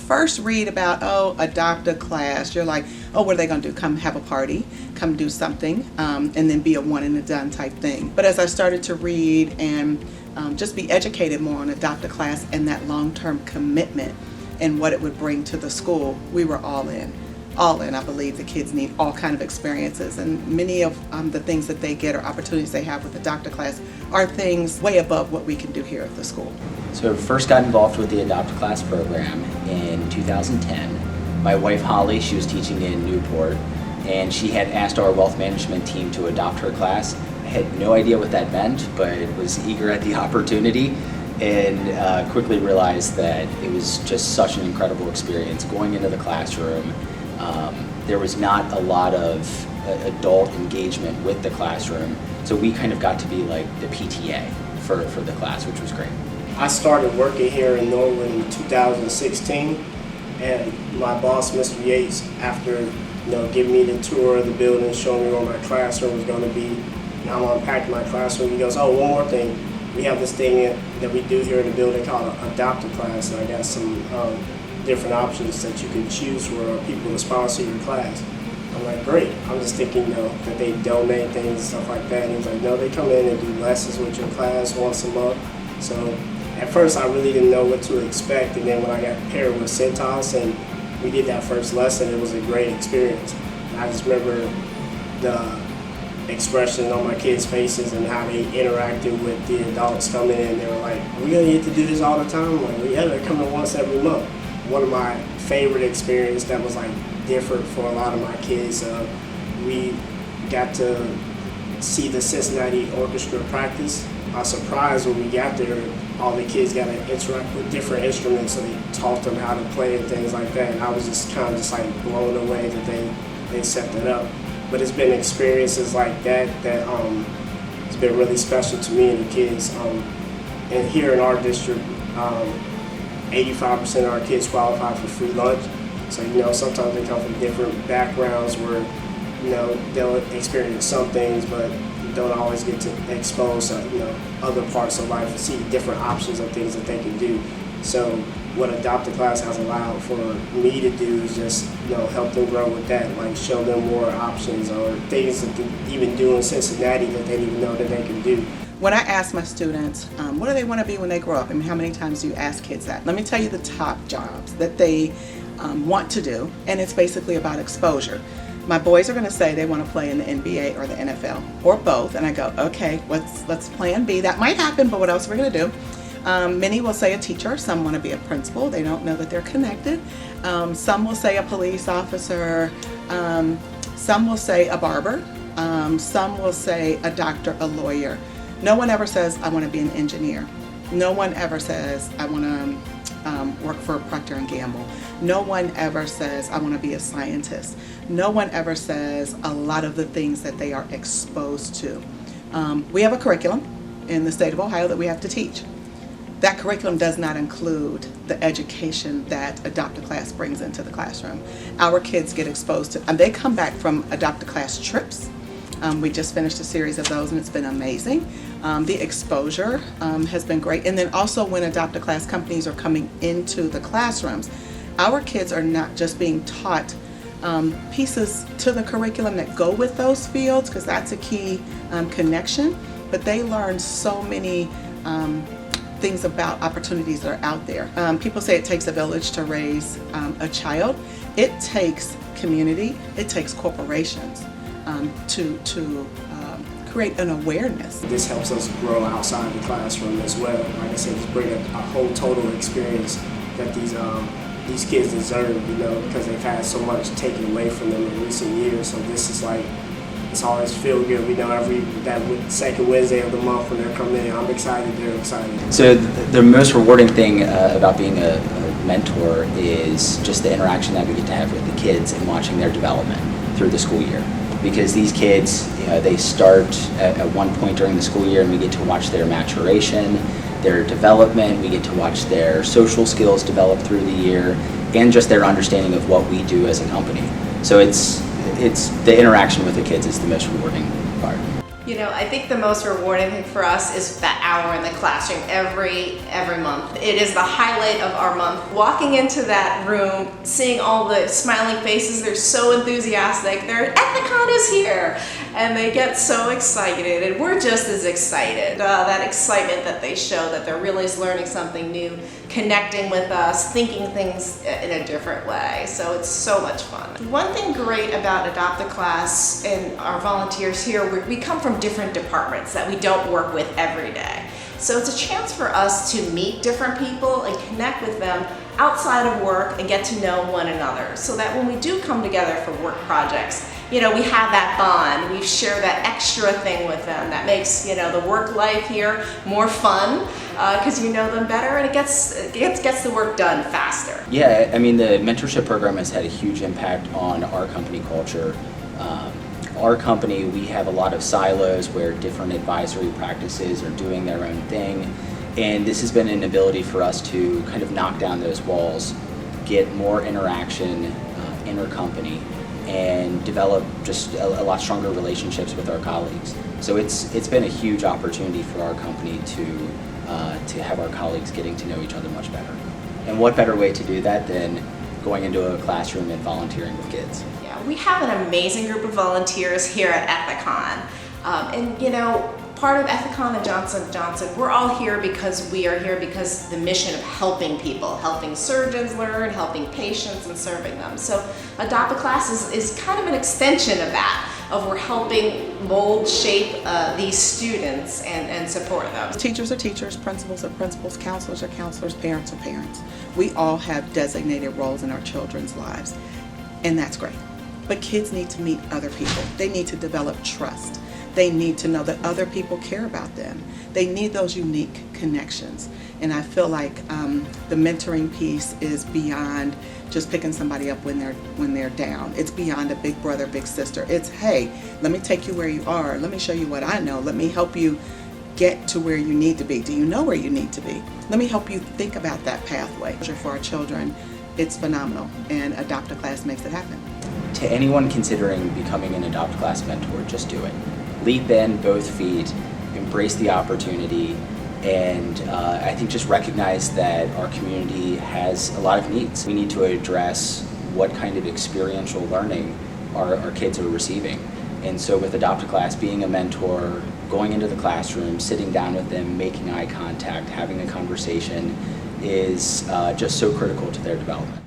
first read about, oh, adopt a class, you're like, oh, what are they going to do? Come have a party, come do something, and then be a one and a done type thing. But as I started to read and just be educated more on adopt a class and that long-term commitment and what it would bring to the school, we were all in. I believe the kids need all kind of experiences, and many of the things that they get or opportunities they have with the Adopt a Class are things way above what we can do here at the school. So I first got involved with the Adopt a Class program in 2010. My wife Holly, she was teaching in Newport, and she had asked our wealth management team to adopt her class. I had no idea what that meant, but was eager at the opportunity, and quickly realized that it was just such an incredible experience going into the classroom. There was not a lot of adult engagement with the classroom, so we kind of got to be like the PTA for the class, which was great. I started working here in Norwood in 2016, and my boss, Mr. Yates, after giving me the tour of the building, showing me where my classroom was going to be, and I'm unpacking my classroom, he goes, oh, one more thing, we have this thing that we do here in the building called Adopt a Class, and I got some different options that you can choose for people to sponsor your class. I'm like, great. I'm just thinking, that they donate things and stuff like that. And he's like, no, they come in and do lessons with your class once a month. So at first I really didn't know what to expect, and then when I got paired with Cintas and we did that first lesson, it was a great experience. And I just remember the expression on my kids' faces and how they interacted with the adults coming in. They were like, are we going to get to do this all the time? I'm like, well, yeah, they're coming once every month. One of my favorite experiences that was different for a lot of my kids, we got to see the Cincinnati Orchestra practice. I was surprised when we got there, all the kids got to interact with different instruments, so they taught them how to play and things like that. And I was just kind of blown away that they set that up. But it's been experiences like that it's been really special to me and the kids. And here in our district, 85% of our kids qualify for free lunch. So, sometimes they come from different backgrounds where, they'll experience some things, but don't always get to expose, other parts of life and see different options of things that they can do. So what Adopt a Class has allowed for me to do is just, help them grow with that, show them more options or things that they even do in Cincinnati that they didn't even know that they can do. When I ask my students, what do they want to be when they grow up? I mean, how many times do you ask kids that? Let me tell you the top jobs that they want to do, and it's basically about exposure. My boys are going to say they want to play in the NBA or the NFL, or both, and I go, okay, let's plan B. That might happen, but what else are we going to do? Many will say a teacher, some want to be a principal, they don't know that they're connected. Some will say a police officer, some will say a barber, some will say a doctor, a lawyer. No one ever says, I want to be an engineer. No one ever says, I want to work for Procter & Gamble. No one ever says, I want to be a scientist. No one ever says a lot of the things that they are exposed to. We have a curriculum in the state of Ohio that we have to teach. That curriculum does not include the education that Adopt a Class brings into the classroom. Our kids get exposed to, and they come back from Adopt a Class trips. We just finished a series of those and it's been amazing. The exposure has been great. And then also when Adopt a Class companies are coming into the classrooms, our kids are not just being taught pieces to the curriculum that go with those fields, because that's a key connection, but they learn so many things about opportunities that are out there. People say it takes a village to raise a child. It takes community, it takes corporations to create an awareness. This helps us grow outside the classroom as well. Like I said, just bring a whole total experience that these kids deserve, because they've had so much taken away from them in recent years. So this is it's always feel good. We know that second Wednesday of the month when they're coming in, I'm excited, they're excited. So the most rewarding thing about being a mentor is just the interaction that we get to have with the kids and watching their development through the school year. Because these kids, they start at one point during the school year and we get to watch their maturation, their development, we get to watch their social skills develop through the year, and just their understanding of what we do as a company. So it's the interaction with the kids is the most rewarding part. You know, I think the most rewarding thing for us is that hour in the classroom every month. It is the highlight of our month. Walking into that room, seeing all the smiling faces, they're so enthusiastic. Ethicon is here! And they get so excited, and we're just as excited. That excitement that they show, that they're really learning something new, connecting with us, thinking things in a different way. So it's so much fun. One thing great about Adopt a Class and our volunteers here, we come from different departments that we don't work with every day. So it's a chance for us to meet different people and connect with them outside of work and get to know one another, so that when we do come together for work projects, you know, we have that bond, we share that extra thing with them that makes, you know, the work life here more fun, because you know them better, and it gets the work done faster. Yeah, I mean, the mentorship program has had a huge impact on our company culture. Our company, we have a lot of silos where different advisory practices are doing their own thing, and this has been an ability for us to kind of knock down those walls, get more interaction intercompany, and develop just a lot stronger relationships with our colleagues. So it's been a huge opportunity for our company to have our colleagues getting to know each other much better. And what better way to do that than going into a classroom and volunteering with kids? Yeah, we have an amazing group of volunteers here at Ethicon. And you know, part of Ethicon and Johnson & Johnson, we're all here because we are here because the mission of helping people, helping surgeons learn, helping patients, and serving them. So Adopt a Class is kind of an extension of that, of we're helping mold, shape these students and support them. Teachers are teachers, principals are principals, counselors are counselors, parents are parents. We all have designated roles in our children's lives, and that's great. But kids need to meet other people. They need to develop trust. They need to know that other people care about them. They need those unique connections. And I feel like the mentoring piece is beyond just picking somebody up when they're down. It's beyond a big brother, big sister. It's, hey, let me take you where you are. Let me show you what I know. Let me help you get to where you need to be. Do you know where you need to be? Let me help you think about that pathway. For our children, it's phenomenal, and Adopt a Class makes it happen. To anyone considering becoming an Adopt a Class mentor, just do it. Leap in both feet, embrace the opportunity, and I think just recognize that our community has a lot of needs. We need to address what kind of experiential learning our kids are receiving. And so with Adopt a Class, being a mentor, going into the classroom, sitting down with them, making eye contact, having a conversation is just so critical to their development.